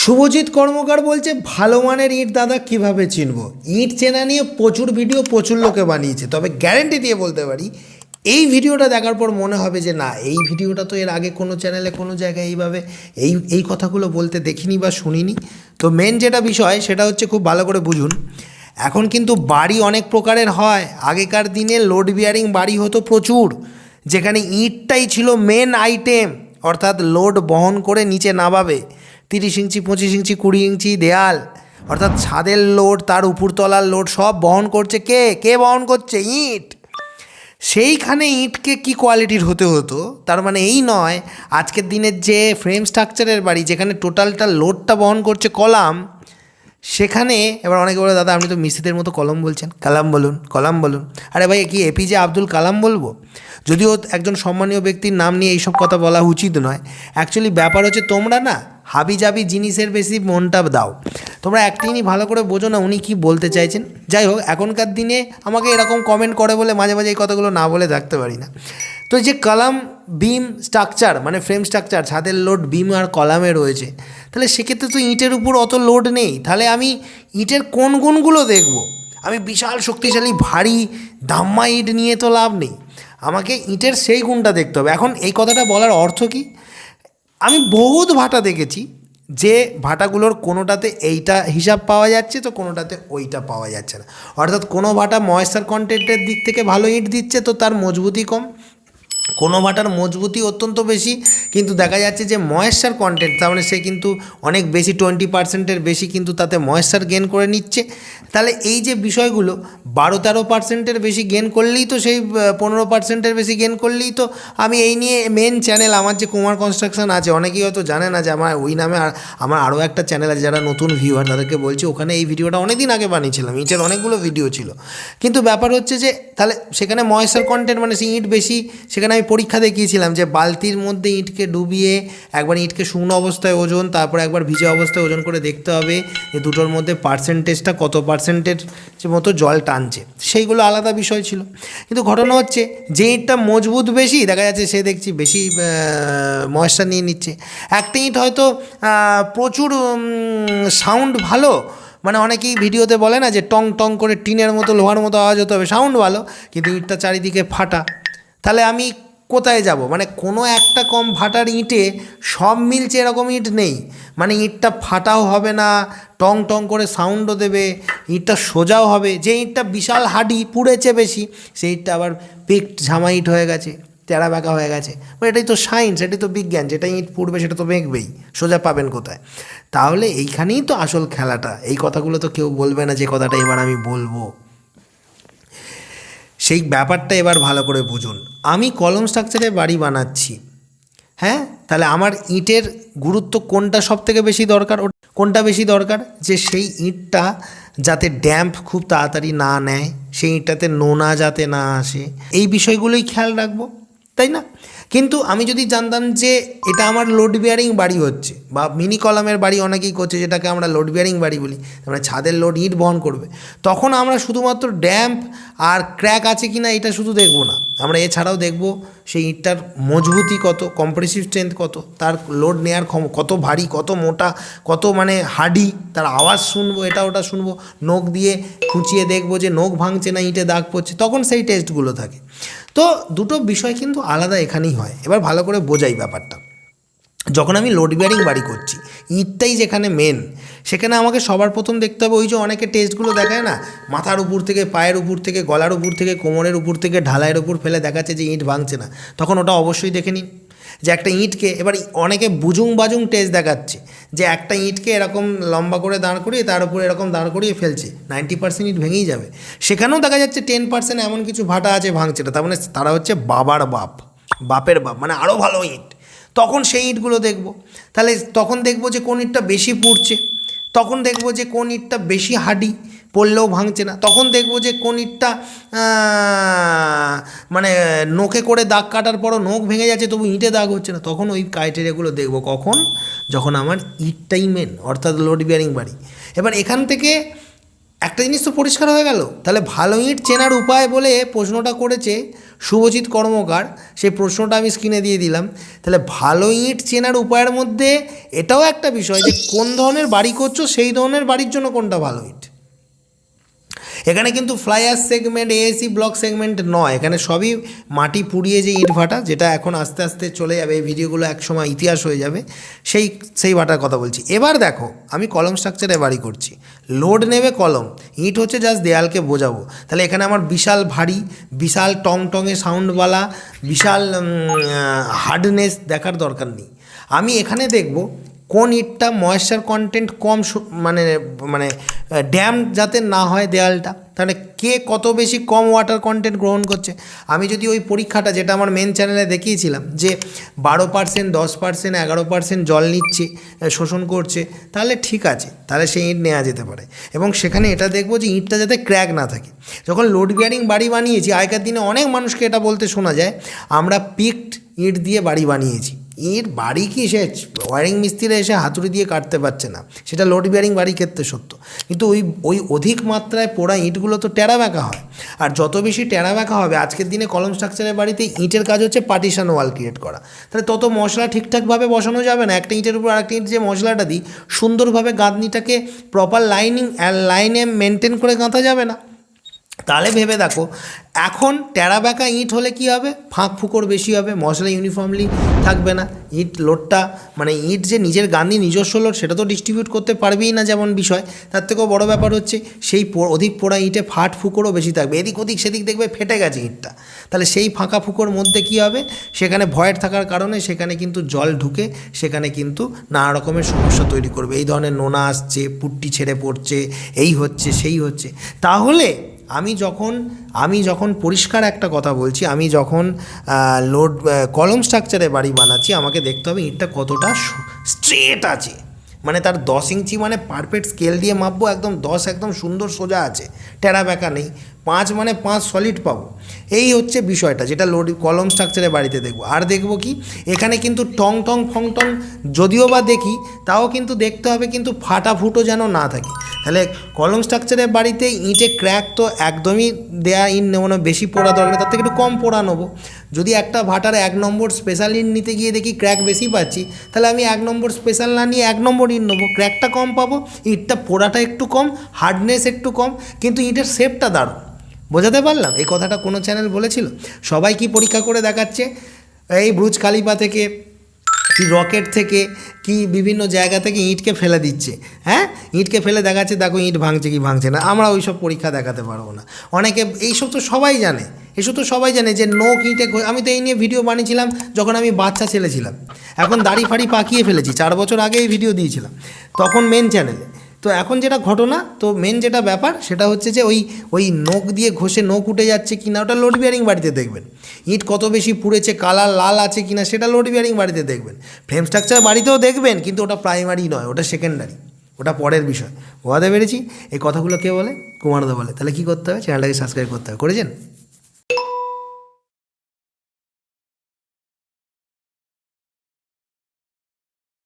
শুভজিৎ কর্মকার বলছে ভালো মানের ইট দাদা কিভাবে চিনব। ইট চেনা নিয়ে প্রচুর ভিডিও প্রচুর লোকে বানিয়েছে, তবে গ্যারেন্টি দিয়ে বলতে পারি এই ভিডিওটা দেখার পর মনে হবে যে না, এই ভিডিওটা তো এর আগে কোনো চ্যানেলে কোনো জায়গায় এইভাবে এই কথাগুলো বলতে দেখিনি বা শুনিনি। তো মেন যেটা বিষয় সেটা হচ্ছে খুব ভালো করে বুঝুন। এখন কিন্তু বাড়ি অনেক প্রকারের হয়। আগেকার দিনে লোড বিয়ারিং বাড়ি হতো প্রচুর, যেখানে ইটটাই ছিল মেন আইটেম, অর্থাৎ লোড বহন করে নিচে নামাবে। 30 ইঞ্চি 25 ইঞ্চি 20 ইঞ্চি দেয়াল, অর্থাৎ ছাদের লোড, তার উপরতলার লোড সব বহন করছে কে বহন করছে? ইট। সেইখানে ইটকে কি কোয়ালিটির হতে হতো, তার মানে এই নয় আজকের দিনের যে ফ্রেম স্ট্রাকচারের বাড়ি যেখানে টোটালটা লোডটা বহন করছে কলাম, সেখানে এবার অনেকে বলে দাদা আপনি তো মিস্ত্রিদের মতো কলম বলছেন, কালাম বলুন, কলাম বলুন। আরে ভাই, কি এপিজে আব্দুল কালাম বলবো? যদিও একজন সম্মানীয় ব্যক্তির নাম নিয়ে এইসব কথা বলা উচিত নয়। অ্যাকচুয়ালি ব্যাপার হচ্ছে তোমরা না হাবিজাবি জিনিসের বেশি মনটা দাও। তোমরা একটা জিনিস ভালো করে বোঝো না উনি কী বলতে চাইছেন। যাই হোক, এখনকার দিনে আমাকে এরকম কমেন্ট করে বলে মাঝে মাঝে এই কথাগুলো না বলে থাকতে পারি না। তো যে কলাম বিম স্ট্রাকচার মানে ফ্রেম স্ট্রাকচার, ছাদের লোড বিম আর কলামে রয়েছে, তাহলে সেক্ষেত্রে তো ইটের উপর অত লোড নেই। তাহলে আমি ইটের কোন গুণগুলো দেখব? আমি বিশাল শক্তিশালী ভারী দাম্মা ইট নিয়ে তো লাভ নেই, আমাকে ইটের সেই গুণটা দেখতে হবে। এখন এই কথাটা বলার অর্থ কী? আমি বহুত ভাটা দেখেছি যে ভাটাগুলোর কোনোটাতে এইটা হিসাব পাওয়া যাচ্ছে তো কোনোটাতে ওইটা পাওয়া যাচ্ছে না। অর্থাৎ কোনো ভাটা ময়েশ্চার কন্টেন্টের দিক থেকে ভালো ইট দিচ্ছে তো তার মজবুতি কম, কোনো ভাটার মজবুতি অত্যন্ত বেশি কিন্তু দেখা যাচ্ছে যে ময়েশ্চার কন্টেন্ট, তার মানে সে কিন্তু অনেক বেশি 20%-এর বেশি কিন্তু তাতে ময়েশ্চার গেন করে নিচ্ছে। তাহলে এই যে বিষয়গুলো 12-13%-এর বেশি গেন করলেই তো সেই 15%-এর বেশি গেন করলেই তো আমি এই নিয়ে মেন চ্যানেল আমার যে কুমার কনস্ট্রাকশন আছে, অনেকেই হয়তো জানে না যে আমার ওই নামে আমার আরও একটা চ্যানেল আছে, যারা নতুন ভিউয়ার তাদেরকে বলছি, ওখানে এই ভিডিওটা অনেক দিন আগে বানিয়েছিলাম, ইটের অনেকগুলো ভিডিও ছিল। কিন্তু ব্যাপার হচ্ছে যে তাহলে সেখানে ময়েশ্চার কন্টেন্ট মানে সেই ইট বেশি, সেখানে আমি পরীক্ষা দেখিয়েছিলাম যে বালতির মধ্যে ইটকে ডুবিয়ে একবার ইটকে শুকনো অবস্থায় ওজন, তারপর একবার ভিজে অবস্থায় ওজন করে দেখতে হবে যে দুটোর মধ্যে পার্সেন্টেজটা কত পার্সেন্টের মতো জল টানছে, সেইগুলো আলাদা বিষয় ছিল। কিন্তু ঘটনা হচ্ছে যে ইটটা মজবুত বেশি, দেখা যাচ্ছে সে দেখছি বেশি ময়েশ্চার নিয়ে নিচ্ছে। একটা ইট হয়তো প্রচুর সাউন্ড ভালো, মানে অনেকেই ভিডিওতে বলে না যে টং টং করে টিনের মতো লোহার মতো আওয়াজ হতে হবে, সাউন্ড ভালো, কিন্তু ইটটা চারিদিকে ফাটা। তাহলে আমি কোথায় যাব? মানে কোনো একটা কম ভাটার ইঁটে সব মিলছে এরকম ইট নেই। মানে ইঁটটা ফাটাও হবে না, টং টং করে সাউন্ডও দেবে, ইঁটটা সোজাও হবে। যে ইঁটটা বিশাল হাডি পুড়েছে বেশি, সেই ইঁটটা আবার পিকড ঝামা ইট হয়ে গেছে, টেরা বেঁকা হয়ে গেছে। এটাই তো সায়েন্স, এটাই তো বিজ্ঞান। যেটা ইঁট পুড়বে সেটা তো বেঁকবেই, সোজা পাবেন কোথায়? তাহলে এইখানেই তো আসল খেলাটা। এই কথাগুলো তো কেউ বলবে না যে কথাটা এবার আমি বলবো। সেই ব্যাপারটা এবার ভালো করে বুঝুন। আমি কলম স্ট্রাকচারে বাড়ি বানাচ্ছি, হ্যাঁ, তাহলে আমার ইটের গুরুত্ব কোনটা সব থেকে বেশি দরকার? কোনটা বেশি দরকার? যে সেই ইটটা যাতে ড্যাম্প খুব তাড়াতাড়ি না নেয়, সেই ইটটাতে নোনা যাতে না আসে, এই বিষয়গুলোই খেয়াল রাখবো, তাই না? কিন্তু আমি যদি জানতাম যে এটা আমার লোড বিয়ারিং বাড়ি হচ্ছে বা মিনি কলামের বাড়ি অনেকেই করছে, যেটাকে আমরা লোড বিয়ারিং বাড়ি বলি, মানে ছাদের লোড ইট বহন করবে, তখন আমরা শুধুমাত্র ড্যাম্প আর ক্র্যাক আছে কি না এটা শুধু দেখব না, আমরা এছাড়াও দেখব সেই ইটটার মজবুতি কত, কম্প্রেসিভ স্ট্রেংথ কত, তার লোড নেওয়ার কত ভারী, কত মোটা, কত মানে হার্ডি, তার আওয়াজ শুনবো, এটা ওটা শুনবো, নখ দিয়ে খুঁচিয়ে দেখবো যে নখ ভাঙছে না ইটে দাগ পড়ছে, তখন সেই টেস্টগুলো থাকে। তো দুটো বিষয় কিন্তু আলাদা এখানেই হয়। এবার ভালো করে বোঝাই ব্যাপারটা। যখন আমি লোড বিয়ারিং বাড়ি করছি, ইটটাই যেখানে মেন, সেখানে আমাকে সবার প্রথম দেখতে হবে ওই যে অনেকে টেস্টগুলো দেখায় না, মাথার উপর থেকে, পায়ের উপর থেকে, গলার উপর থেকে, কোমরের উপর থেকে, ঢালাইয়ের উপর ফেলে দেখাচ্ছে যে ইট ভাঙছে না, তখন ওটা অবশ্যই দেখে নিন যে একটা ইঁটকে, এবার অনেকে বুজুং বাজুং টেস্ট দেখাচ্ছে যে একটা ইঁটকে এরকম লম্বা করে দাঁড় করিয়ে তার উপরে এরকম দাঁড় করিয়ে ফেলছে, 90% ইট ভেঙেই যাবে। সেখানেও দেখা যাচ্ছে 10% এমন কিছু ভাটা আছে ভাঙছে না, তার মানে তারা হচ্ছে বাবার বাপ, বাপের বাপ, মানে আরও ভালো ইঁট। তখন সেই ইঁটগুলো দেখব। তাহলে তখন দেখব যে কোন ইঁটটা বেশি পুড়ছে, তখন দেখব যে কোন ইঁটটা বেশি হাডি, পড়লেও ভাঙছে না, তখন দেখব যে কোন ইঁটটা মানে নখে করে দাগ কাটার পরও নখ ভেঙে যাচ্ছে তবু ইঁটে দাগ হচ্ছে না, তখন ওই ক্রাইটেরিয়াগুলো দেখব। কখন? যখন আমার ইটটাই মেন, অর্থাৎ লোড বিয়ারিং বাড়ি। এবার এখান থেকে একটা জিনিস তো পরিষ্কার হয়ে গেল। তাহলে ভালো ইট চেনার উপায় বলে প্রশ্নটা করেছে শুভজিৎ কর্মকার, সেই প্রশ্নটা আমি স্ক্রিনে দিয়ে দিলাম। তাহলে ভালো ইট চেনার উপায়ের মধ্যে এটাও একটা বিষয় যে কোন ধরনের বাড়ি করছো সেই ধরনের বাড়ির জন্য কোনটা ভালো ইট। এখানে কিন্তু flyer segment, AAC block segment নয়, এখানে সবই মাটি পুড়িয়ে যে ইট ভাটা, যেটা এখন আস্তে আস্তে চলে যাবে, এই ভিডিওগুলো একসময় ইতিহাস হয়ে যাবে, সেই ভাটার কথা বলছি। এবার দেখো আমি কলম স্ট্রাকচারে বাড়ি করছি, লোড নেবে কলম, ইট হচ্ছে জাস্ট দেয়ালকে বোঝাবো। তাহলে এখানে আমার বিশাল ভারী, বিশাল টং টঙে সাউন্ডওয়ালা, বিশাল হার্ডনেস দেখার দরকার নেই। আমি এখানে দেখব কোন ইটটা ময়েশ্চার কন্টেন্ট কম, মানে মানে ড্যাম যাতে না হয় দেয়ালটা, তাহলে কে কত বেশি কম ওয়াটার কন্টেন্ট গ্রহণ করছে। আমি যদি ওই পরীক্ষাটা যেটা আমার মেন চ্যানেলে দেখিয়েছিলাম যে 12%, 10%, 11% জল নিচ্ছে, শোষণ করছে, তাহলে ঠিক আছে, তাহলে সেই ইট নেওয়া যেতে পারে। এবং সেখানে এটা দেখবো যে ইটটা যাতে ক্র্যাক না থাকে। যখন লোড বিয়ারিং বাড়ি বানিয়েছি, আগেকার দিনে অনেক মানুষকে এটা বলতে শোনা যায়, আমরা পিকড ইট দিয়ে বাড়ি বানিয়েছি। ইট বাড়ি কি সে ওয়ারিং মিস্ত্রিরা এসে হাতুড়ি দিয়ে কাটতে পারছে না, সেটা লোড বিয়ারিং বাড়ির ক্ষেত্রে সত্য। কিন্তু ওই অধিক মাত্রায় পোড়া ইটগুলো তো টেরা ব্যাকা হয়, আর যত বেশি টেরা ব্যাকা হবে, আজকের দিনে কলম স্ট্রাকচারের বাড়িতে ইটের কাজ হচ্ছে পার্টিশন ওয়াল ক্রিয়েট করা, তাহলে তত মশলা ঠিকঠাকভাবে বসানো যাবে না। একটা ইটের উপর আরেকটা ইট যে মশলাটা দিই, সুন্দরভাবে গাঁথনিটাকে প্রপার লাইনে মেনটেন করে গাঁথা যাবে না। তাহলে ভেবে দেখো, এখন টেরা ব্যাকা ইট হলে কি হবে, ফাঁক ফুকর বেশি হবে, মশলা ইউনিফর্মলি থাকবে না, ইট লোডটা মানে ইট যে নিজের গাঁথনি নিজস্ব লোড সেটা তো ডিস্ট্রিবিউট করতে পারবেই না যেমন বিষয়, তার থেকেও বড় ব্যাপার হচ্ছে সেই অধিক পোড়া ইটে ফাট ফুকরও বেশি থাকবে, এদিক ওদিক সেদিক দেখবে ফেটে গেছে ইটটা, তাহলে সেই ফাঁকা ফুকোর মধ্যে কি হবে, সেখানে ভয়েড থাকার কারণে সেখানে কিন্তু জল ঢুকে সেখানে কিন্তু নানা রকমের সমস্যা তৈরি করবে। এই ধরনের নোনা আসছে, পুট্টি ছেড়ে পড়ছে, এই হচ্ছে সেই হচ্ছে। তাহলে আমি যখন পরিষ্কার একটা কথা বলছি, আমি যখন কলম স্ট্রাকচারে বাড়ি বানাচ্ছি, আমাকে দেখতে হবে ইটটা কতটা স্ট্রেট আছে, মানে তার 10 ইঞ্চি মানে পারফেক্ট স্কেল দিয়ে মাপবো, একদম 10 একদম সুন্দর সোজা আছে, টেরা ব্যাকা নেই, 5 মানে 5 সলিড পাবো। এই হচ্ছে বিষয়টা যেটা কলম স্ট্রাকচারে বাড়িতে দেখবো। আর দেখবো কি, এখানে কিন্তু টং টং ফং টং যদিও বা দেখি, তাও কিন্তু দেখতে হবে কিন্তু ফাটা ফুটো যেন না থাকে। তাহলে কলম স্ট্রাকচারের বাড়িতে ইটে ক্র্যাক তো একদমই দেয়া ইট নেবো না, বেশি পোড়া দরকার, তার থেকে একটু কম পোড়া নেবো। যদি একটা ভাটার 1 নম্বর স্পেশাল ইট নিতে গিয়ে দেখি ক্র্যাক বেশি পাচ্ছি, তাহলে আমি 1 নম্বর স্পেশাল না নিয়ে 1 নম্বর ইট নেবো, ক্র্যাকটা কম পাবো, ইটটা পোড়াটা একটু কম, হার্ডনেস একটু কম, কিন্তু ইটের শেপটা দারুণ। বোঝাতে পারলাম? এই কথাটা কোনো চ্যানেল বলেছিল? সবাই কি পরীক্ষা করে দেখাচ্ছে, এই ব্রুজ খালিফা থেকে কি রকেট থেকে কি বিভিন্ন জায়গা থেকে ইঁটকে ফেলে দিচ্ছে, হ্যাঁ, ইঁটকে ফেলে দেখাচ্ছে দেখো ইঁট ভাঙছে কি ভাঙছে না। আমরা ওই সব পরীক্ষা দেখাতে পারবো না। অনেকে এইসব তো সবাই জানে, এসব তো সবাই জানে যে নোক ইঁটে, আমি তো এই নিয়ে ভিডিও বানিয়েছিলাম যখন আমি বাচ্চা ছেলে ছিলাম, এখন দাড়ি ফাড়ি পাকিয়ে ফেলেছি, 4 বছর আগে এই ভিডিও দিয়েছিলাম তখন মেন চ্যানেলে। তো এখন যেটা ঘটনা, তো মেন যেটা ব্যাপার সেটা হচ্ছে যে ওই নোক দিয়ে ঘষে নোক উঠে যাচ্ছে কি না, ওটা লোড বিয়ারিং বাড়িতে দেখবেন। ইট কত বেশি পুড়েছে, কালার লাল আছে কি না, সেটা লোড বিয়ারিং বাড়িতে দেখবেন। ফ্রেম স্ট্রাকচার বাড়িতেও দেখবেন, কিন্তু ওটা প্রাইমারি নয়, ওটা সেকেন্ডারি, ওটা পরের বিষয়। বোঝাতে পেরেছি? এই কথাগুলো কে বলে? কুমারদা বলে। তাহলে কী করতে হবে? চ্যানেলটাকে সাবস্ক্রাইব করতে হবে। করেছেন?